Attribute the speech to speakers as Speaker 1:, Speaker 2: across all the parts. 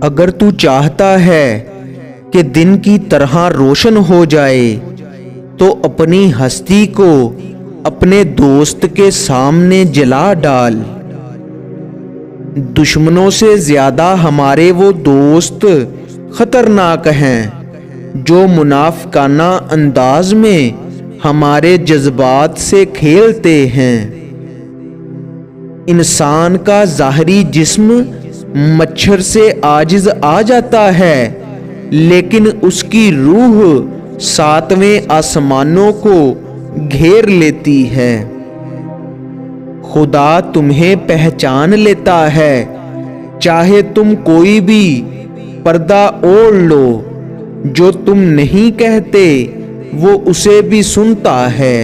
Speaker 1: اگر تو چاہتا ہے کہ دن کی طرح روشن ہو جائے تو اپنی ہستی کو اپنے دوست کے سامنے جلا ڈال۔ دشمنوں سے زیادہ ہمارے وہ دوست خطرناک ہیں جو منافقانہ انداز میں ہمارے جذبات سے کھیلتے ہیں۔ انسان کا ظاہری جسم مچھر سے عاجز آ جاتا ہے، لیکن اس کی روح ساتویں آسمانوں کو گھیر لیتی ہے۔ خدا تمہیں پہچان لیتا ہے، چاہے تم کوئی بھی پردہ اوڑھ لو، جو تم نہیں کہتے وہ اسے بھی سنتا ہے۔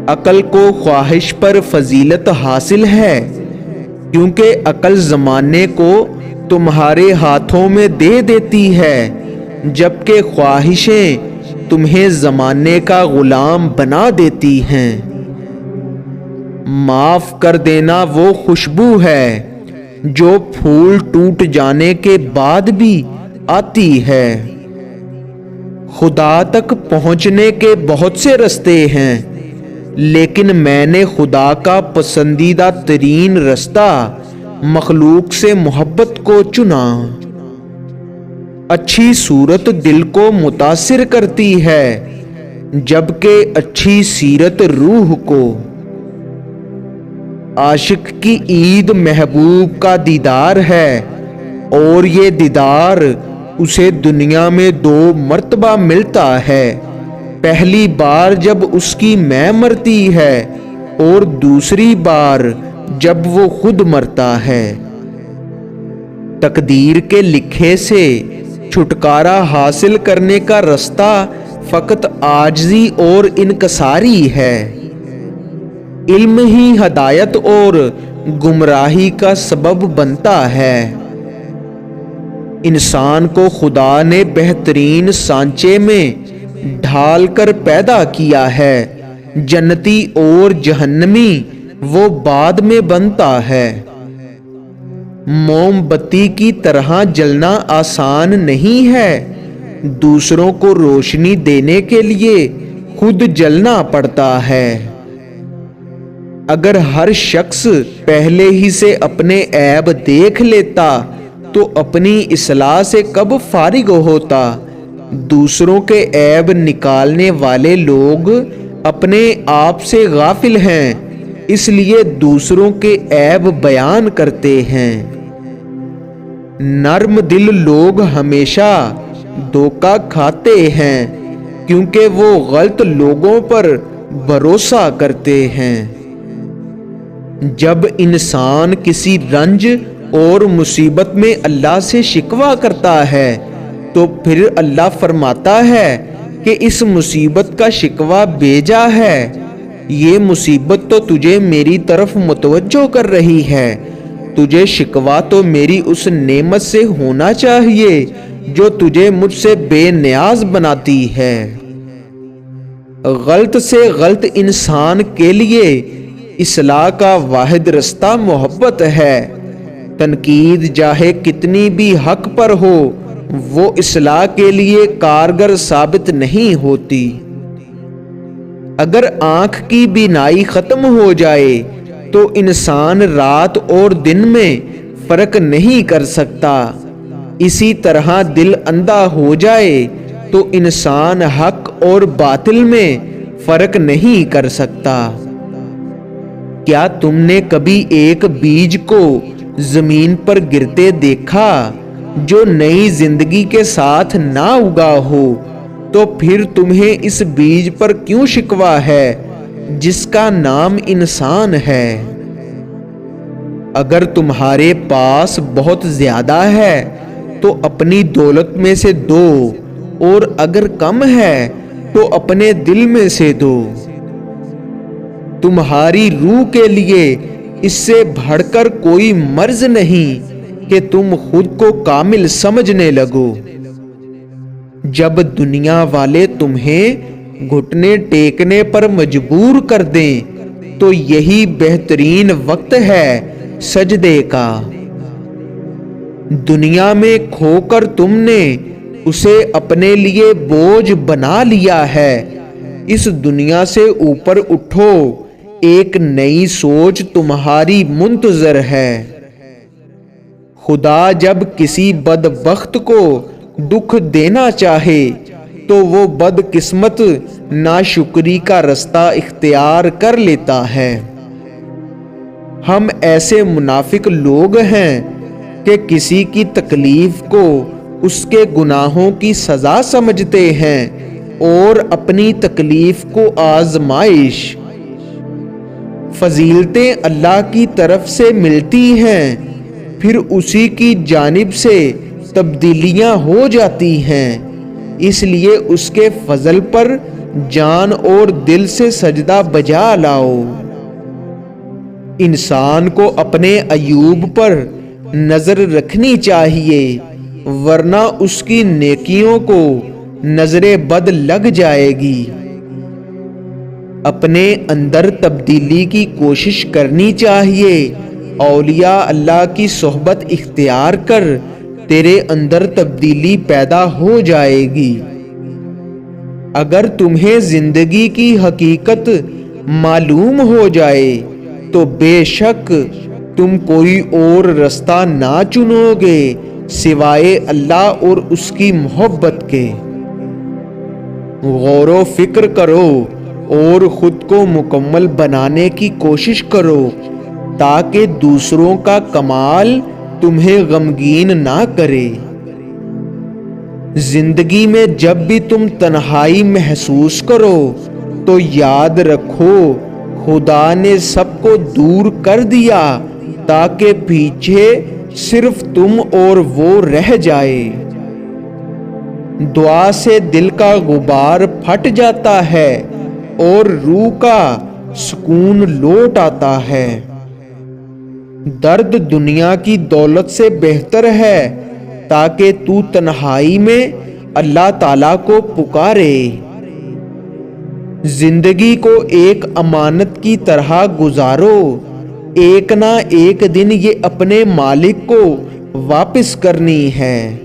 Speaker 1: عقل کو خواہش پر فضیلت حاصل ہے، کیونکہ عقل زمانے کو تمہارے ہاتھوں میں دے دیتی ہے، جبکہ خواہشیں تمہیں زمانے کا غلام بنا دیتی ہیں۔ معاف کر دینا وہ خوشبو ہے جو پھول ٹوٹ جانے کے بعد بھی آتی ہے۔ خدا تک پہنچنے کے بہت سے رستے ہیں، لیکن میں نے خدا کا پسندیدہ ترین رستہ مخلوق سے محبت کو چنا۔ اچھی صورت دل کو متاثر کرتی ہے، جبکہ اچھی سیرت روح کو۔ عاشق کی عید محبوب کا دیدار ہے، اور یہ دیدار اسے دنیا میں 2 مرتبہ ملتا ہے، پہلی بار جب اس کی میں مرتی ہے اور دوسری بار جب وہ خود مرتا ہے۔ تقدیر کے لکھے سے چھٹکارا حاصل کرنے کا رستہ فقط عاجزی اور انکساری ہے۔ علم ہی ہدایت اور گمراہی کا سبب بنتا ہے۔ انسان کو خدا نے بہترین سانچے میں ڈھال کر پیدا کیا ہے، جنتی اور جہنمی وہ بعد میں بنتا ہے۔ موم بتی کی طرح جلنا آسان نہیں ہے، دوسروں کو روشنی دینے کے لیے خود جلنا پڑتا ہے۔ اگر ہر شخص پہلے ہی سے اپنے عیب دیکھ لیتا تو اپنی اصلاح سے کب فارغ ہوتا۔ دوسروں کے عیب نکالنے والے لوگ اپنے آپ سے غافل ہیں، اس لیے دوسروں کے عیب بیان کرتے ہیں۔ نرم دل لوگ ہمیشہ دھوکہ کھاتے ہیں، کیونکہ وہ غلط لوگوں پر بھروسہ کرتے ہیں۔ جب انسان کسی رنج اور مصیبت میں اللہ سے شکوہ کرتا ہے تو پھر اللہ فرماتا ہے کہ اس مصیبت کا شکوہ بیجا ہے، یہ مصیبت تو تجھے میری طرف متوجہ کر رہی ہے، تجھے شکوہ تو میری اس نعمت سے ہونا چاہیے جو تجھے مجھ سے بے نیاز بناتی ہے۔ غلط سے غلط انسان کے لیے اصلاح کا واحد رستہ محبت ہے۔ تنقید چاہے کتنی بھی حق پر ہو، وہ اصلاح کے لیے کارگر ثابت نہیں ہوتی۔ اگر آنکھ کی بینائی ختم ہو جائے تو انسان رات اور دن میں فرق نہیں کر سکتا، اسی طرح دل اندھا ہو جائے تو انسان حق اور باطل میں فرق نہیں کر سکتا۔ کیا تم نے کبھی ایک بیج کو زمین پر گرتے دیکھا جو نئی زندگی کے ساتھ نہ اگا ہو؟ تو پھر تمہیں اس بیج پر کیوں شکوہ ہے جس کا نام انسان ہے؟ اگر تمہارے پاس بہت زیادہ ہے تو اپنی دولت میں سے دو، اور اگر کم ہے تو اپنے دل میں سے دو۔ تمہاری روح کے لیے اس سے بڑھ کر کوئی مرض نہیں کہ تم خود کو کامل سمجھنے لگو۔ جب دنیا والے تمہیں گھٹنے ٹیکنے پر مجبور کر دیں تو یہی بہترین وقت ہے سجدے کا۔ دنیا میں کھو کر تم نے اسے اپنے لیے بوجھ بنا لیا ہے۔ اس دنیا سے اوپر اٹھو، ایک نئی سوچ تمہاری منتظر ہے۔ خدا جب کسی بدبخت کو دکھ دینا چاہے تو وہ بدقسمت ناشکری کا رستہ اختیار کر لیتا ہے۔ ہم ایسے منافق لوگ ہیں کہ کسی کی تکلیف کو اس کے گناہوں کی سزا سمجھتے ہیں اور اپنی تکلیف کو آزمائش۔ فضیلتیں اللہ کی طرف سے ملتی ہیں، پھر اسی کی جانب سے تبدیلیاں ہو جاتی ہیں، اس لیے اس کے فضل پر جان اور دل سے سجدہ بجا لاؤ۔ انسان کو اپنے عیوب پر نظر رکھنی چاہیے، ورنہ اس کی نیکیوں کو نظر بد لگ جائے گی۔ اپنے اندر تبدیلی کی کوشش کرنی چاہیے۔ اولیاء اللہ کی صحبت اختیار کر تیرے اندر تبدیلی پیدا ہو جائے گی۔ اگر تمہیں زندگی کی حقیقت معلوم ہو جائے تو بے شک تم کوئی اور رستہ نہ چنو گے سوائے اللہ اور اس کی محبت کے۔ غور و فکر کرو اور خود کو مکمل بنانے کی کوشش کرو تاکہ دوسروں کا کمال تمہیں غمگین نہ کرے۔ زندگی میں جب بھی تم تنہائی محسوس کرو تو یاد رکھو خدا نے سب کو دور کر دیا تاکہ پیچھے صرف تم اور وہ رہ جائے۔ دعا سے دل کا غبار پھٹ جاتا ہے اور روح کا سکون لوٹ آتا ہے۔ درد دنیا کی دولت سے بہتر ہے تاکہ تو تنہائی میں اللہ تعالیٰ کو پکارے۔ زندگی کو ایک امانت کی طرح گزارو، ایک نہ ایک دن یہ اپنے مالک کو واپس کرنی ہے۔